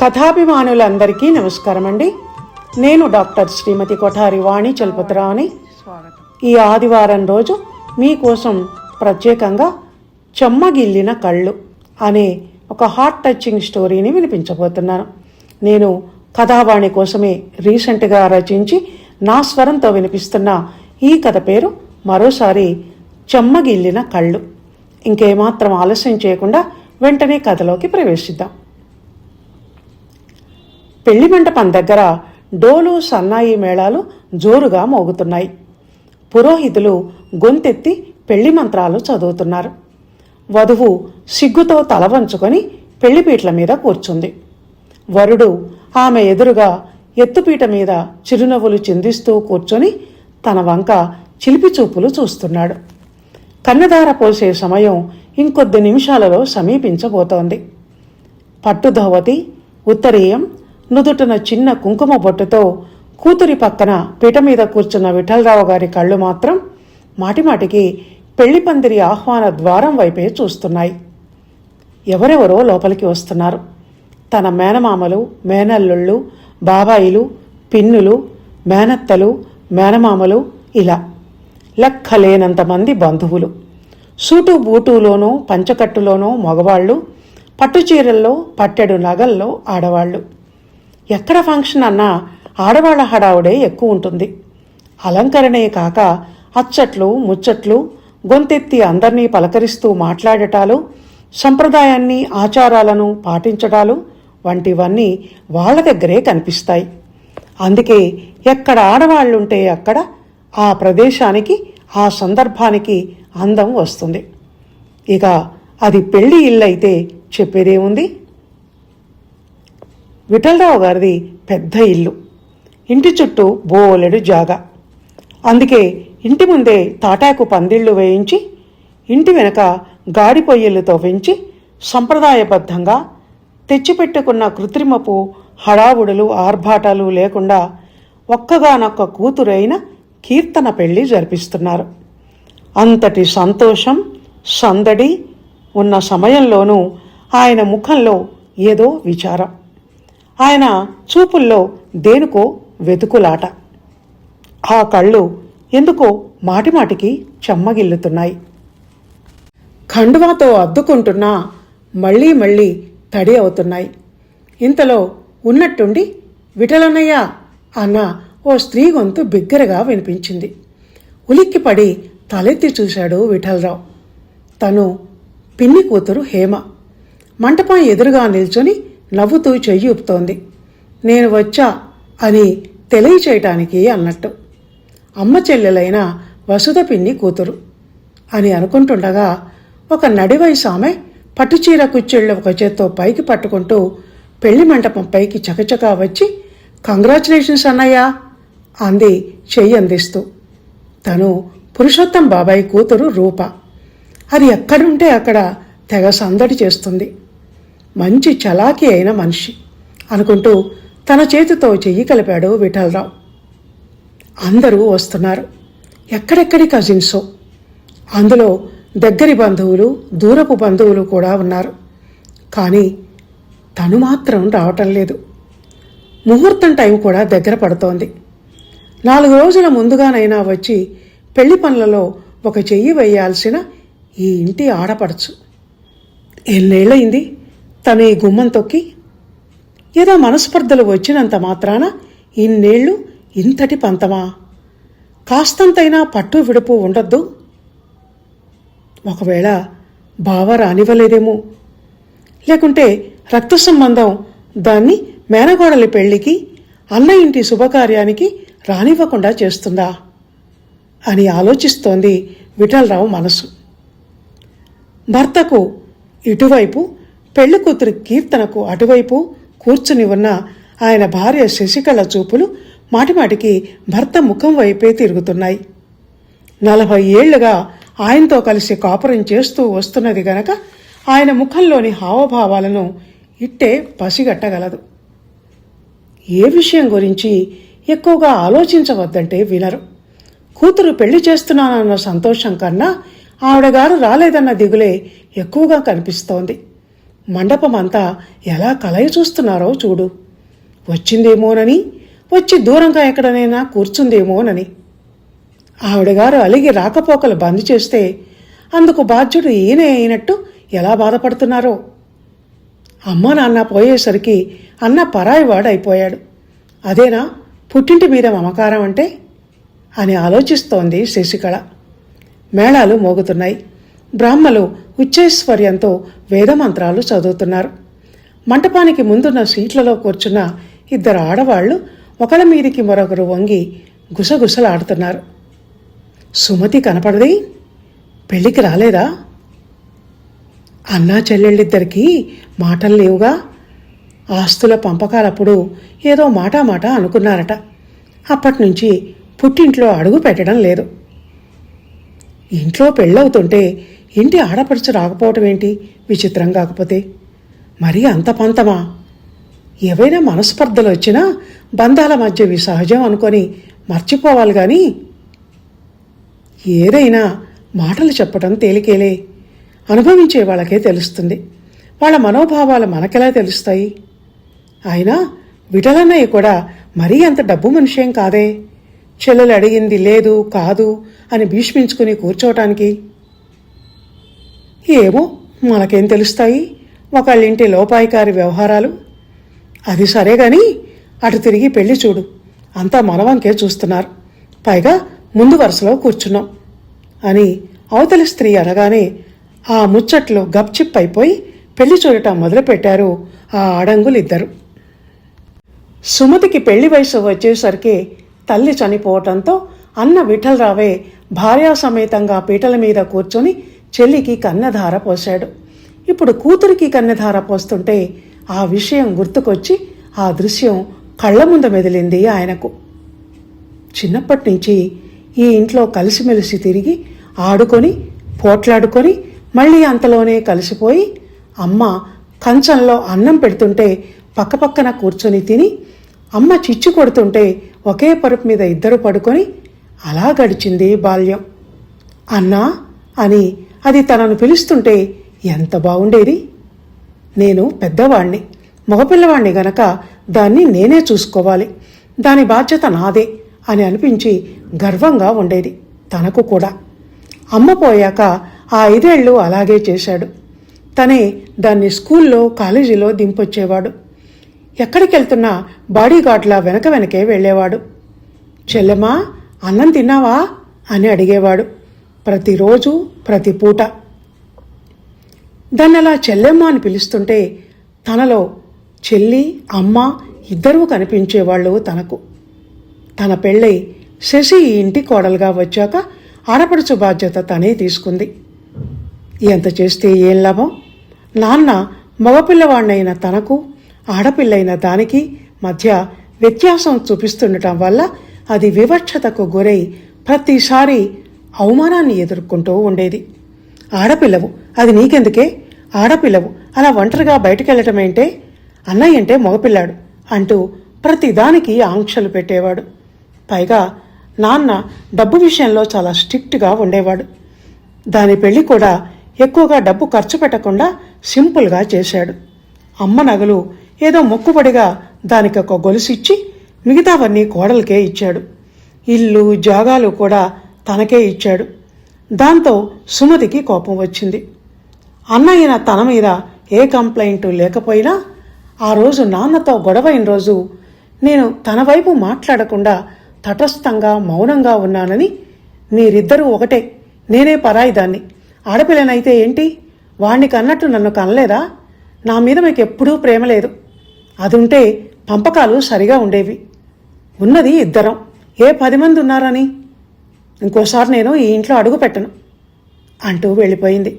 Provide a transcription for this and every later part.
కథాభిమానులందరికీ నమస్కారం అండి. నేను డాక్టర్ శ్రీమతి కొఠారి వాణి చలపతిరావుని. ఈ ఆదివారం రోజు మీకోసం ప్రత్యేకంగా చెమ్మగిల్లిన కళ్ళు అనే ఒక హార్ట్ టచింగ్ స్టోరీని వినిపించబోతున్నాను. నేను కథావాణి కోసమే రీసెంట్గా రచించి నా స్వరంతో వినిపిస్తున్న ఈ కథ పేరు మరోసారి చెమ్మగిల్లిన కళ్ళు. ఇంకేమాత్రం ఆలస్యం చేయకుండా వెంటనే కథలోకి ప్రవేశిద్దాం. పెళ్లి మంటపం దగ్గర డోలు సన్నాయి మేళాలు జోరుగా మోగుతున్నాయి. పురోహితులు గొంతెత్తి పెళ్లి మంత్రాలు చదువుతున్నారు. వధువు సిగ్గుతో తల వంచుకొని పెళ్లిపీట్ల మీద కూర్చుంది. వరుడు ఆమె ఎదురుగా ఎత్తుపీట మీద చిరునవ్వులు చిందిస్తూ కూర్చొని తన వంక చిలిపి చూపులు చూస్తున్నాడు. కన్నదార పోసే సమయం ఇంకొద్ది నిమిషాలలో సమీపించబోతోంది. పట్టుధోవతి, ఉత్తరీయం, నుదుటిన చిన్న కుంకుమ బొట్టుతో కూతురి పక్కన పీట మీద కూర్చున్న విఠలరావు గారి కళ్ళు మాత్రం మాటిమాటికి పెళ్లి పందిరి ఆహ్వాన ద్వారం వైపే చూస్తున్నాయి. ఎవరెవరో లోపలికి వస్తున్నారు. తన మేనమామలు, మేనల్లుళ్ళు, బాబాయిలు, పిన్నులు, మేనత్తలు, మేనమామలు, ఇలా లెక్కలేనంతమంది బంధువులు. సూటు బూటులోనూ పంచకట్టులోనూ మగవాళ్ళు, పట్టుచీరల్లో పట్టెడు నగల్లో ఆడవాళ్ళు. ఎక్కడ ఫంక్షన్ అన్నా ఆడవాళ్ల హడావుడే ఎక్కువ ఉంటుంది. అలంకరణే కాక అచ్చట్లు, ముచ్చట్లు, గొంతెత్తి అందర్నీ పలకరిస్తూ మాట్లాడటాలు, సంప్రదాయాన్ని, ఆచారాలను పాటించడాలు వంటివన్నీ వాళ్ళ దగ్గరే కనిపిస్తాయి. అందుకే ఎక్కడ ఆడవాళ్లుంటే అక్కడ ఆ ప్రదేశానికి, ఆ సందర్భానికి అందం వస్తుంది. ఇక అది పెళ్లి ఇల్లు అయితే చెప్పేదేముంది. విఠలరావు గారిది పెద్ద ఇల్లు. ఇంటి చుట్టూ బోలెడు జాగా. అందుకే ఇంటి ముందే తాటాకు పందిళ్లు వేయించి, ఇంటి వెనక గాడి పొయ్యిళ్లతో పెంచి సంప్రదాయబద్ధంగా తెచ్చిపెట్టుకున్న కృత్రిమపు హడావుడులు, ఆర్భాటాలు లేకుండా ఒక్కగానొక్క కూతురైన కీర్తన పెళ్లి జరిపిస్తున్నారు. అంతటి సంతోషం, సందడి ఉన్న సమయంలోనూ ఆయన ముఖంలో ఏదో విచారం. ఆయన చూపుల్లో దేనికో వెతుకులాట. ఆ కళ్ళు ఎందుకో మాటిమాటికి చెమ్మగిల్లుతున్నాయి. ఖండువాతో అద్దుకుంటున్నా మళ్లీ మళ్లీ తడి అవుతున్నాయి. ఇంతలో ఉన్నట్టుండి విఠలనయ్య అన్న ఓ స్త్రీ గొంతు బిగ్గరగా వినిపించింది. ఉలిక్కిపడి తలెత్తి చూశాడు విఠలరావు. తను పిన్ని కూతురు హేమ. మంటపం ఎదురుగా నిల్చొని నవ్వుతూ చెయ్యి ఊపుతోంది. నేను వచ్చా అని తెలియచేయటానికి అన్నట్టు. అమ్మ చెల్లెలైన వసుధ పిన్ని కూతురు అని అనుకుంటుండగా ఒక నడివయసు ఆమె పట్టుచీర కుచ్చెళ్ళు ఒక చేత్తో పైకి పట్టుకుంటూ పెళ్లి మంటపం పైకి చకచకా వచ్చి కంగ్రాచులేషన్స్ అన్నయ్యా అంది చెయ్యి అందిస్తూ. తను పురుషోత్తం బాబాయ్ కూతురు రూప. అది ఎక్కడుంటే అక్కడ తెగ సందడి చేస్తుంది. మంచి చలాకీ అయిన మనిషి అనుకుంటూ తన చేతితో చెయ్యి కలిపాడు విఠలరావు. అందరూ వస్తున్నారు. ఎక్కడెక్కడి కజిన్సో. అందులో దగ్గరి బంధువులు, దూరపు బంధువులు కూడా ఉన్నారు. కానీ తను మాత్రం రావటం లేదు. ముహూర్తం టైం కూడా దగ్గర పడుతోంది. 4 రోజుల ముందుగానైనా వచ్చి పెళ్లి పనులలో ఒక చెయ్యి వేయాల్సిన ఈ ఇంటి ఆడపడచ్చు. ఎన్నేళ్లయింది తను ఈ గుమ్మం తొక్కి. ఏదో మనస్పర్ధలు వచ్చినంత మాత్రాన ఇన్నేళ్లు ఇంతటి పంతమా? కాస్తంతైనా పట్టు విడుపు ఉండొద్దు. ఒకవేళ బావ రానివ్వలేదేమో, లేకుంటే రక్త సంబంధం దాన్ని మేనగోడలి పెళ్లికి, అన్న ఇంటి శుభకార్యానికి రానివ్వకుండా చేస్తుందా అని ఆలోచిస్తోంది విఠలరావు మనసు. భర్తకు ఇటువైపు, పెళ్లి కూతురు కీర్తనకు అటువైపు కూర్చుని ఉన్న ఆయన భార్య శశికళ చూపులు మాటిమాటికి భర్త ముఖం వైపే తిరుగుతున్నాయి. 40 ఏళ్లుగా ఆయనతో కలిసి కాపురం చేస్తూ వస్తున్నది గనక ఆయన ముఖంలోని హావభావాలను ఇట్టే పసిగట్టగలదు. ఏ విషయం గురించి ఎక్కువగా ఆలోచించవద్దంటే వినరు. కూతురు పెళ్లి చేస్తున్నానన్న సంతోషం కన్నా ఆవిడగారు రాలేదన్న దిగులే ఎక్కువగా కనిపిస్తోంది. మండపమంతా ఎలా కలయి చూస్తున్నారో చూడు. వచ్చిందేమోనని, వచ్చి దూరంగా ఎక్కడనైనా కూర్చుందేమోనని. ఆవిడగారు అలిగి రాకపోకలు బంద్ చేస్తే అందుకు బాధ్యుడు ఈయనే అయినట్టు ఎలా బాధపడుతున్నారో. అమ్మ నాన్న పోయేసరికి అన్న పరాయివాడైపోయాడు. అదేనా పుట్టింటి మీద మమకారం అంటే అని ఆలోచిస్తోంది శశికళ. మేళాలు మోగుతున్నాయి. బ్రాహ్మలు ఉచ్చైశ్వర్యంతో వేదమంత్రాలు చదువుతున్నారు. మంటపానికి ముందున్న సీట్లలో కూర్చున్న ఇద్దరు ఆడవాళ్లు ఒకళ్ళ మీదికి మరొకరు వంగి గుసగుసలాడుతున్నారు. సుమతి కనపడది? పెళ్లికి రాలేదా? అన్నా చెల్లెళ్ళిద్దరికీ మాటలు లేవుగా. ఆస్తుల పంపకాలప్పుడు ఏదో మాట అనుకున్నారట. అప్పటినుంచి పుట్టింట్లో అడుగు పెట్టడం లేదు. ఇంట్లో పెళ్ళవుతుంటే ఇంటి ఆడపడుచు రాకపోవటం ఏంటి విచిత్రం కాకపోతే? మరీ అంత పంతమా? ఏవైనా మనస్పర్ధలు వచ్చినా బంధాల మధ్యవి సహజం అనుకొని మర్చిపోవాలి కానీ ఏదైనా మాటలు చెప్పటం తేలికేలే. అనుభవించే వాళ్ళకే తెలుస్తుంది. వాళ్ళ మనోభావాలు మనకెలా తెలుస్తాయి? అయినా విఠలన్నయ్య కూడా మరీ అంత డబ్బు మనిషేం కాదే. చెల్లెలు అడిగింది లేదు కాదు అని భీష్మించుకుని కూర్చోవటానికి. ఏమో మనకేం తెలుస్తాయి ఒకళ్ళింటి లోపాయికారి వ్యవహారాలు. అది సరే గాని అటు తిరిగి పెళ్లి చూడు. అంతా మనవంకే చూస్తున్నారు. పైగా ముందు వరుసలో కూర్చున్నాం అని అవతలి స్త్రీ అనగానే ఆ ముచ్చట్లు గప్చిప్ అయిపోయి పెళ్లి చూడటం మొదలుపెట్టారు ఆ ఆడంగులిద్దరు. సుమతికి పెళ్లి వయసు వచ్చేసరికి తల్లి చనిపోవటంతో అన్న విఠలరావే భార్యాసమేతంగా పీటల మీద కూర్చొని చెల్లికి కన్నెధార పోశాడు. ఇప్పుడు కూతురికి కన్నెధార పోస్తుంటే ఆ విషయం గుర్తుకొచ్చి ఆ దృశ్యం కళ్ల ముందు మెదిలింది ఆయనకు. చిన్నప్పటి నుంచి ఈ ఇంట్లో కలిసిమెలిసి తిరిగి ఆడుకొని పోట్లాడుకొని మళ్ళీ అంతలోనే కలిసిపోయి అమ్మ కంచంలో అన్నం పెడుతుంటే పక్కపక్కన కూర్చొని తిని, అమ్మ చిచ్చు కొడుతుంటే ఒకే పరుపు మీద ఇద్దరు పడుకొని అలా గడిచింది బాల్యం. అన్నా అని అది తనను పిలుస్తుంటే ఎంత బాగుండేది. నేను పెద్దవాణ్ణి, మగపిల్లవాణ్ణి గనక దాన్ని నేనే చూసుకోవాలి, దాని బాధ్యత నాదే అని అనిపించి గర్వంగా ఉండేది తనకు కూడా. అమ్మ పోయాక ఆ 5 ఏళ్ళు అలాగే చేశాడు. తనే దాన్ని స్కూల్లో కాలేజీలో దింపొచ్చేవాడు. ఎక్కడికి వెళ్తున్నా బాడీగార్డ్లా వెనకే వెళ్ళేవాడు. చెల్లెమ్మా అన్నం తిన్నావా అని అడిగేవాడు ప్రతిరోజు ప్రతి పూట. దాన్ని అలా చెల్లెమ్మ అని పిలుస్తుంటే తనలో చెల్లి అమ్మ ఇద్దరూ కనిపించేవాళ్ళు తనకు. తన పెళ్ళై శశి ఈ ఇంటి కోడలుగా వచ్చాక ఆడపడుచు బాధ్యత తనే తీసుకుంది. ఎంత చేస్తే ఏం లాభం? నాన్న మగపిల్లవాణ్ణైన తనకు ఆడపిల్లైన దానికి మధ్య వ్యత్యాసం చూపిస్తుండటం వల్ల అది వివక్షతకు గురై ప్రతిసారి అవమానాన్ని ఎదుర్కొంటూ ఉండేది. ఆడపిల్లవు, అది నీకెందుకే? ఆడపిల్లవు అలా ఒంటరిగా బయటకెళ్ళటమేంటే? అన్నయ్య అంటే మగపిల్లాడు అంటూ ప్రతిదానికి ఆంక్షలు పెట్టేవాడు. పైగా నాన్న డబ్బు విషయంలో చాలా స్ట్రిక్ట్గా ఉండేవాడు. దాని పెళ్లి కూడా ఎక్కువగా డబ్బు ఖర్చు పెట్టకుండా సింపుల్గా చేశాడు. అమ్మ నగలు ఏదో మొక్కుబడిగా దానికొక గొలుసిచ్చి మిగతావన్నీ కోడలకే ఇచ్చాడు. ఇల్లు జాగాలు కూడా తనకే ఇచ్చాడు. దాంతో సుమతికి కోపం వచ్చింది. అన్నయ్య తన మీద ఏ కంప్లైంట్ లేకపోయినా ఆ రోజు నాన్నతో గొడవైన రోజు నేను తన వైపు మాట్లాడకుండా తటస్థంగా మౌనంగా ఉన్నానని, మీరిద్దరూ ఒకటే, నేనే పరాయిదాన్ని, ఆడపిల్లనైతే ఏంటి, వాణ్ణి కన్నట్టు నన్ను కనలేదా, నా మీద మీకు ఎప్పుడూ ప్రేమ లేదు, అది ఉంటే పంపకాలు సరిగా ఉండేవి, ఉన్నది ఇద్దరం, ఏ 10 మంది ఉన్నారని, ఇంకోసారి నేను ఈ ఇంట్లో అడుగు పెట్టను అంటూ వెళ్ళిపోయింది.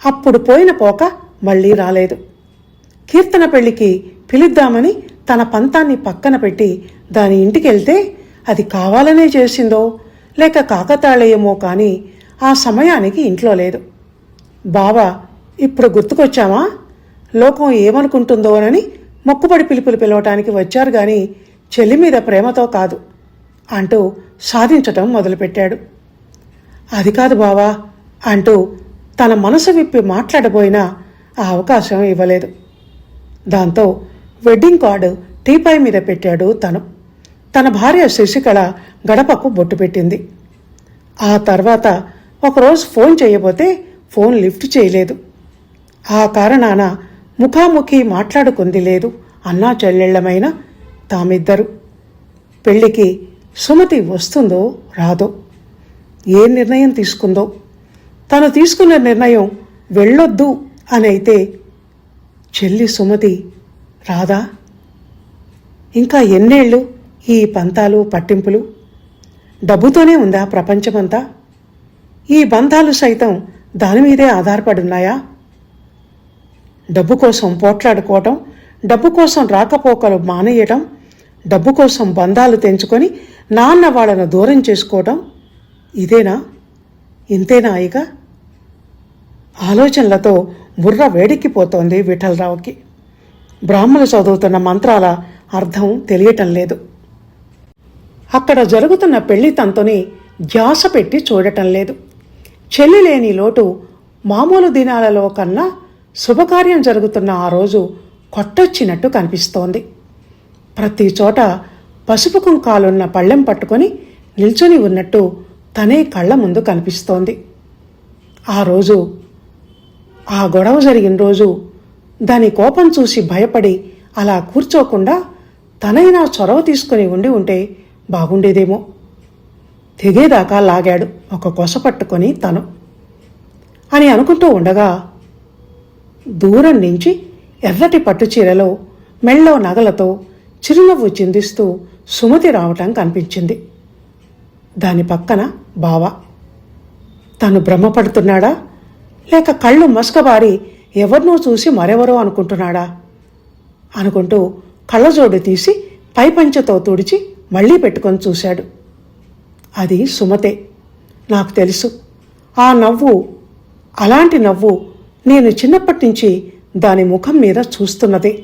అప్పుడు పోయిన పోక మళ్ళీ రాలేదు. కీర్తన పెళ్లికి పిలుద్దామని తన పంతాన్ని పక్కన పెట్టి దాని ఇంటికి వెళ్తే అది కావాలనే చేసిందో లేక కాకతాళీయమో కానీ ఆ సమయానికి ఇంట్లో లేదు. బావా ఇప్పుడు గుర్తుకొచ్చామా, లోకం ఏమనుకుంటుందోనని మొక్కుబడి పిలుపులు పిలవటానికి వచ్చారు గాని చెల్లి మీద ప్రేమతో కాదు అంటూ సాధించటం మొదలుపెట్టాడు. అది కాదు బావా అంటూ తన మనసు విప్పి మాట్లాడబోయినా ఆ అవకాశం ఇవ్వలేదు. దాంతో వెడ్డింగ్ కార్డు టీపాయ్ మీద పెట్టాడు తను. తన భార్య శశికళ గడపకు బొట్టు పెట్టింది. ఆ తర్వాత ఒకరోజు ఫోన్ చేయబోతే ఫోన్ లిఫ్ట్ చేయలేదు. ఆ కారణాన ముఖాముఖి మాట్లాడుకుంది లేదు అన్నా చెల్లెళ్లమైన తామిద్దరు. పెళ్లికి సుమతి వస్తుందో రాదో, ఏ నిర్ణయం తీసుకుందో. తను తీసుకున్న నిర్ణయం వెళ్ళొద్దు అని అయితే చెల్లి సుమతి రాదా? ఇంకా ఎన్నేళ్ళు ఈ పంతాలు పట్టింపులు? డబ్బుతోనే ఉందా ప్రపంచమంతా? ఈ బంధాలు సైతం దానిమీదే ఆధారపడున్నాయా? డబ్బు కోసం పోట్లాడుకోవటం, డబ్బు కోసం రాకపోకలు మానేయటం, డబ్బు కోసం బంధాలు తెంచుకొని నాన్న వాళ్ళను దూరం చేసుకోవటం, ఇదేనా? ఇంతేనా? ఇక ఆలోచనలతో బుర్ర వేడెక్కిపోతోంది విఠలరావుకి. బ్రాహ్మలు చదువుతున్న మంత్రాల అర్థం తెలియటం లేదు. అక్కడ జరుగుతున్న పెళ్లి తంతుని ధ్యాస పెట్టి చూడటం లేదు. చెల్లి లేని లోటు మామూలు దినాలలో కన్నా శుభకార్యం జరుగుతున్న ఆ రోజు కొట్టొచ్చినట్టు కనిపిస్తోంది. ప్రతి చోట పసుపు కుంకాలున్న పళ్ళెం పట్టుకొని నిల్చొని ఉన్నట్టు తనే కళ్ళ ముందు కనిపిస్తోంది. ఆ రోజు, ఆ గొడవ జరిగిన రోజు దాని కోపం చూసి భయపడి అలా కూర్చోకుండా తనైనా చొరవ తీసుకుని ఉంటే బాగుండేదేమో. తెగేదాకా లాగాడు ఒక కొస పట్టుకొని తను అని అనుకుంటూ ఉండగా దూరం నుంచి ఎర్రటి పట్టుచీరలో మెళ్ళో నగలతో చిరునవ్వు చిందిస్తూ సుమతి రావటం కనిపించింది. దాని పక్కన బావ. తను భ్రమపడుతున్నాడా, లేక కళ్ళు మసకబారి ఎవరినో చూసి మరెవరో అనుకుంటున్నాడా అనుకుంటూ కళ్ళజోడు తీసి పైపంచతో తుడిచి మళ్లీ పెట్టుకొని చూశాడు. అది సుమతే. నాకు తెలుసు, ఆ నవ్వు, అలాంటి నవ్వు నేను చిన్నప్పటి నుంచి దాని ముఖం మీద చూస్తున్నదే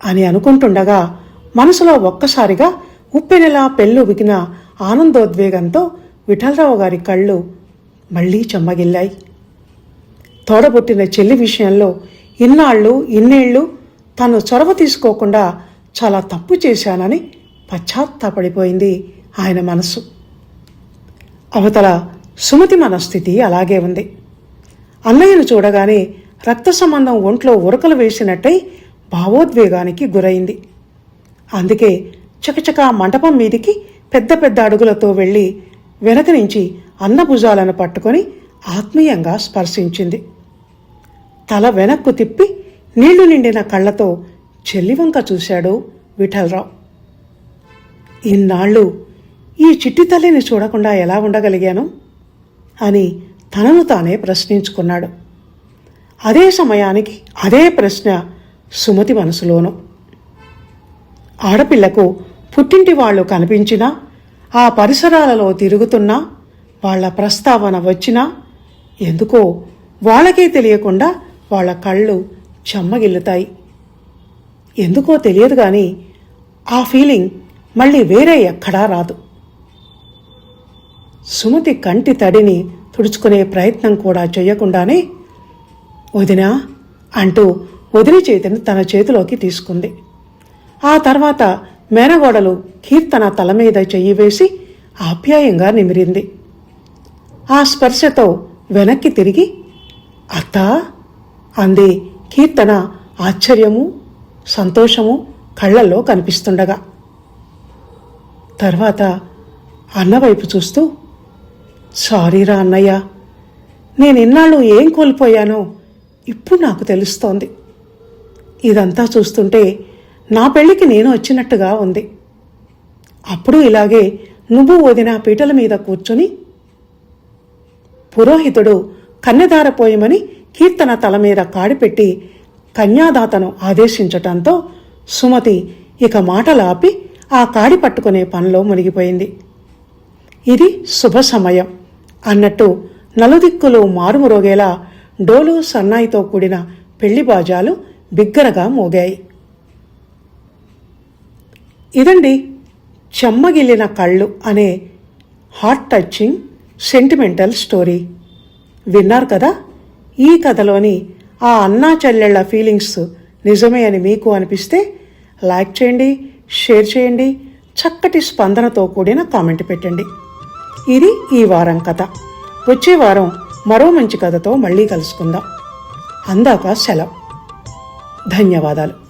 అని అనుకుంటుండగా మనసులో ఒక్కసారిగా ఉప్పెనెలా పెళ్ళుబిగిన ఆనందోద్వేగంతో విఠలరావు గారి కళ్ళు మళ్లీ చెమ్మగిల్లాయి. తోడబుట్టిన చెల్లి విషయంలో ఇన్నేళ్లు తను చొరవ తీసుకోకుండా చాలా తప్పు చేశానని పశ్చాత్తాపడిపోయింది ఆయన మనసు. అవతల సుమతి మనస్థితి అలాగే ఉంది. అన్నయ్యను చూడగానే రక్త సంబంధం ఒంట్లో ఉరకలు వేసినట్టయి భావోద్వేగానికి గురైంది. అందుకే చకచకా మంటపం మీదికి పెద్ద పెద్ద అడుగులతో వెళ్ళి వెనక నుంచి అన్న భుజాలను పట్టుకొని ఆత్మీయంగా స్పర్శించింది. తల వెనక్కు తిప్పి నీళ్లు నిండిన కళ్లతో చెల్లివంక చూశాడు విఠలరావు. ఇన్నాళ్ళు ఈ చిట్టి తల్లిని చూడకుండా ఎలా ఉండగలిగాను అని తనను తానే ప్రశ్నించుకున్నాడు. అదే సమయానికి అదే ప్రశ్న సుమతి మనసులోనూ. ఆడపిల్లకు పుట్టింటి వాళ్ళు కనిపించినా, ఆ పరిసరాలలో తిరుగుతున్నా, వాళ్ల ప్రస్తావన వచ్చినా ఎందుకో వాళ్ళకే తెలియకుండా వాళ్ళ కళ్ళు చెమ్మగిల్లుతాయి. ఎందుకో తెలియదు కానీ ఆ ఫీలింగ్ మళ్ళీ వేరే ఎక్కడా రాదు. సుమతి కంటి తడిని తుడుచుకునే ప్రయత్నం కూడా చేయకుండానే వదినా అంటూ వదిలి చేతిని తన చేతిలోకి తీసుకుంది. ఆ తర్వాత మేనగోడలు కీర్తన తల మీద చెయ్యి వేసి ఆప్యాయంగా నిమిరింది. ఆ స్పర్శతో వెనక్కి తిరిగి అత్తా అంది కీర్తన ఆశ్చర్యము సంతోషము కళ్ళల్లో కనిపిస్తుండగా. తర్వాత అన్నవైపు చూస్తూ, సారీరా అన్నయ్య, నేనిన్నాళ్ళు ఏం కోల్పోయానో ఇప్పుడు నాకు తెలుస్తోంది. ఇదంతా చూస్తుంటే నా పెళ్లికి నేను వచ్చినట్టుగా ఉంది. అప్పుడు ఇలాగే నువ్వు వదిన పీటల మీద కూర్చుని పురోహితుడు కన్యదార పోయమని కీర్తన తల మీద కాడిపెట్టి కన్యాదాతను ఆదేశించటంతో సుమతి ఇక మాటలాపి ఆ కాడి పట్టుకునే పనిలో మునిగిపోయింది. ఇది శుభ సమయం అన్నట్టు నలుదిక్కులు మారుమురోగేలా డోలు సన్నాయితో కూడిన పెళ్లి బాజాలు బిగ్గరగా మోగాయి. ఇదండి చెమ్మగిల్లిన కళ్ళు అనే హార్ట్ టచింగ్ సెంటిమెంటల్ స్టోరీ. విన్నారు కదా? ఈ కథలోని ఆ అన్నా చెల్లెళ్ళ ఫీలింగ్స్ నిజమే అని మీకు అనిపిస్తే లైక్ చేయండి, షేర్ చేయండి, చక్కటి స్పందనతో కూడిన కామెంట్ పెట్టండి. ఇది ఈ వారం కథ. వచ్చే వారం మరో మంచి కథతో మళ్ళీ కలుసుకుందాం. అందాక సెలవు. ధన్యవాదాలు.